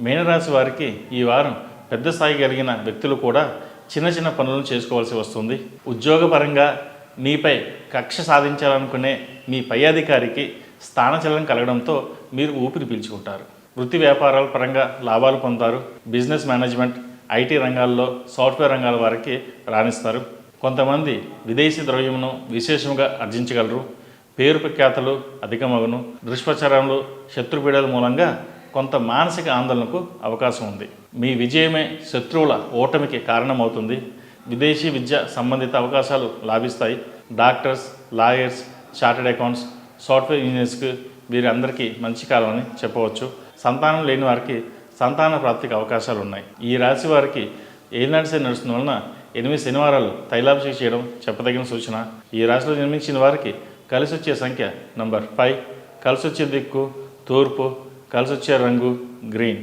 మీనరాశి వారికి ఈ వారం పెద్ద స్థాయి కలిగిన వ్యక్తులు కూడా చిన్న చిన్న పనులను చేసుకోవాల్సి వస్తుంది. ఉద్యోగపరంగా మీపై కక్ష సాధించాలనుకునే మీ పై అధికారికి స్థానచలనం కలగడంతో మీరు ఊపిరి పీల్చుకుంటారు. వృత్తి వ్యాపారాల పరంగా లాభాలు పొందుతారు. బిజినెస్ మేనేజ్మెంట్, ఐటీ రంగాల్లో, సాఫ్ట్వేర్ రంగాల వారికి రాణిస్తారు. కొంతమంది విదేశీ ద్రవ్యమును విశేషంగా ఆర్జించగలరు. పేరు ప్రఖ్యాతలు అధికమగును. దుష్ప్రచారంలో శత్రుపీడల మూలంగా కొంత మానసిక ఆందోళనకు అవకాశం ఉంది. మీ విజయమే శత్రువుల ఓటమికి కారణమవుతుంది. విదేశీ విద్య సంబంధిత అవకాశాలు లాభిస్తాయి. Doctors, lawyers, chartered accounts, software ఇంజనీర్స్కి వీరందరికీ మంచి కాలం అని చెప్పవచ్చు. సంతానం లేని వారికి సంతాన ప్రాప్తికి అవకాశాలు ఉన్నాయి. ఈ రాశి వారికి ఏలినాటి శని నడుస్తున్న వలన 8 శనివారాలు తైలాభిషేకం చేయడం చెప్పదగిన సూచన. ఈ రాశిలో జన్మించిన వారికి కలిసి వచ్చే సంఖ్య నంబర్ 5, కలిసి వచ్చే దిక్కు తూర్పు, కలిసి వచ్చే రంగు గ్రీన్.